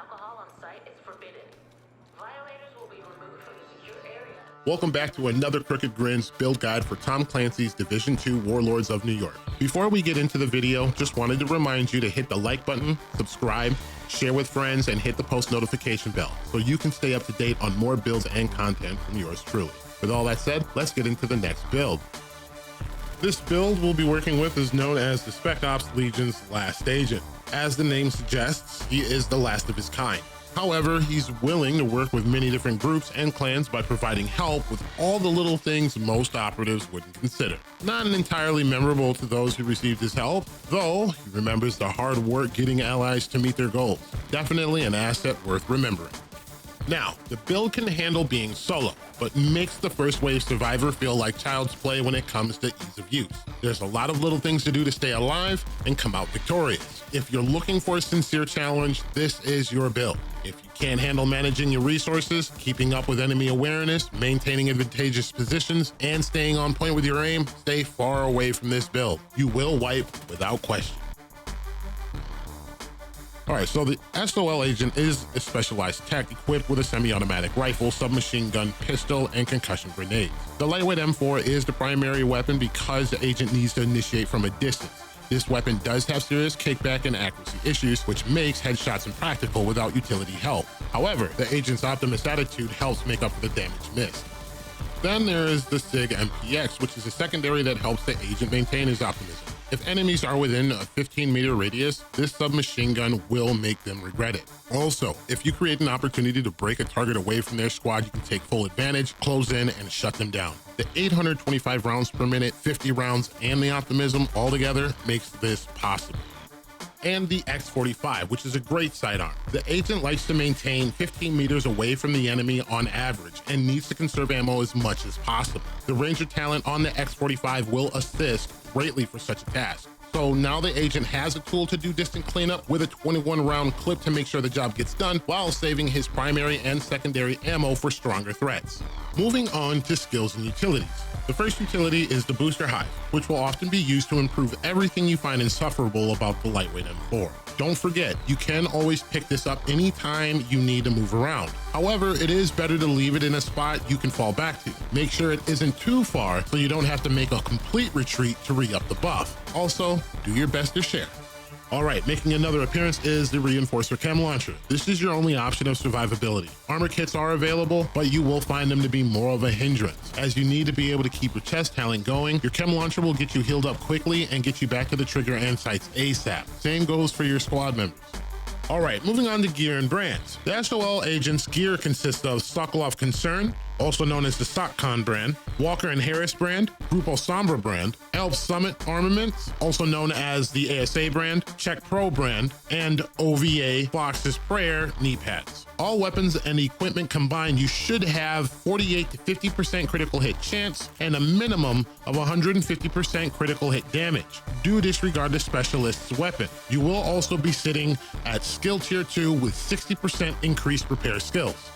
alcohol on site is forbidden. Violators will be removed from the secure area. Welcome back to another Crooked Grins build guide for Tom Clancy's Division 2 Warlords of New York. Before we get into the video, just wanted to remind you to hit the like button, subscribe, share with friends, and hit the post notification bell so you can stay up to date on more builds and content from yours truly. With all that said, let's get into the next build. This build we'll be working with is known as the Spec-Ops Legion's Last Agent. As the name suggests, he is the last of his kind. However, he's willing to work with many different groups and clans by providing help with all the little things most operatives wouldn't consider. Not entirely memorable to those who received his help, though he remembers the hard work getting allies to meet their goals. Definitely an asset worth remembering. Now, the build can handle being solo, but makes the first wave survivor feel like child's play when it comes to ease of use. There's a lot of little things to do to stay alive and come out victorious. If you're looking for a sincere challenge, this is your build. If you can't handle managing your resources, keeping up with enemy awareness, maintaining advantageous positions, and staying on point with your aim, stay far away from this build. You will wipe without question. All right, so the SOL agent is a specialized tech equipped with a semi-automatic rifle, submachine gun, pistol, and concussion grenades. The lightweight M4 is the primary weapon because the agent needs to initiate from a distance. This weapon does have serious kickback and accuracy issues, which makes headshots impractical without utility help. However, the agent's optimist attitude helps make up for the damage missed. Then there is the SIG MPX, which is a secondary that helps the agent maintain his optimism. If enemies are within a 15-meter radius, this submachine gun will make them regret it. Also, if you create an opportunity to break a target away from their squad, you can take full advantage, close in, and shut them down. The 825 rounds per minute, 50 rounds, and the optimism altogether makes this possible. And the X45, which is a great sidearm. The agent likes to maintain 15 meters away from the enemy on average and needs to conserve ammo as much as possible. The Ranger talent on the X45 will assist greatly for such a task. So now the agent has a tool to do distant cleanup with a 21-round clip to make sure the job gets done while saving his primary and secondary ammo for stronger threats. Moving on to skills and utilities. The first utility is the Booster Hive, which will often be used to improve everything you find insufferable about the lightweight M4. Don't forget, you can always pick this up anytime you need to move around. However, it is better to leave it in a spot you can fall back to. Make sure it isn't too far so you don't have to make a complete retreat to re-up the buff. Also, do your best to share. All right, making another appearance is the Reinforcer Chem Launcher. This is your only option of survivability. Armor kits are available, but you will find them to be more of a hindrance, as you need to be able to keep your chest talent going. Your Chem Launcher will get you healed up quickly and get you back to the trigger and sights ASAP. Same goes for your squad members. All right, moving on to gear and brands. The SOL agent's gear consists of Sokolov Concern, also known as the SOCCON brand, Walker and Harris brand, Grupo Sombra brand, Elf Summit Armaments, also known as the ASA brand, Czech Pro brand, and OVA Fox's Prayer knee pads. All weapons and equipment combined, you should have 48 to 50% critical hit chance and a minimum of 150% critical hit damage. Do disregard the specialist's weapon. You will also be sitting at skill tier 2 with 60% increased repair skills.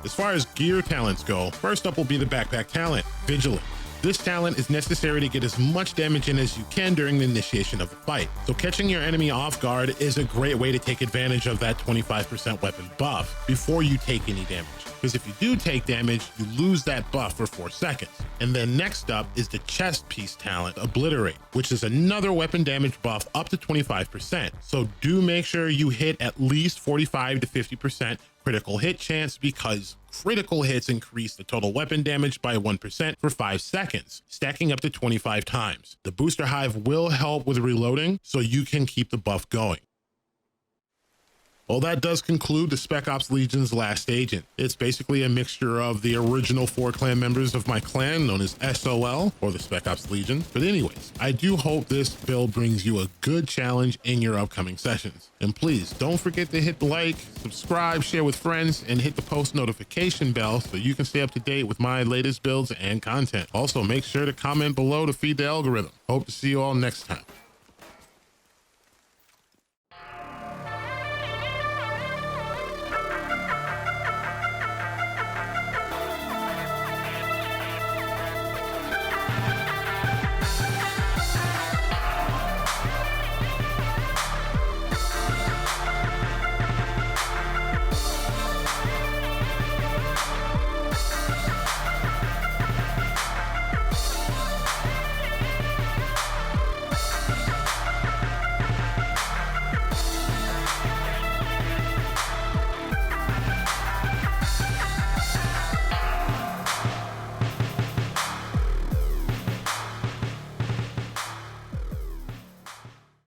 As far as gear talents go, first up will be the backpack talent, Vigilant. This talent is necessary to get as much damage in as you can during the initiation of the fight. So catching your enemy off guard is a great way to take advantage of that 25% weapon buff before you take any damage. Because if you do take damage, you lose that buff for 4 seconds. And then next up is the chest piece talent, Obliterate, which is another weapon damage buff up to 25%. So do make sure you hit at least 45 to 50% critical hit chance, because critical hits increase the total weapon damage by 1% for 5 seconds, stacking up to 25 times. The Booster Hive will help with reloading, so you can keep the buff going. Well, that does conclude the Spec-Ops Legion's Last Agent. It's basically a mixture of the original 4 clan members of my clan, known as SOL, or the Spec-Ops Legion. But anyways, I do hope this build brings you a good challenge in your upcoming sessions. And please, don't forget to hit the like, subscribe, share with friends, and hit the post notification bell so you can stay up to date with my latest builds and content. Also, make sure to comment below to feed the algorithm. Hope to see you all next time.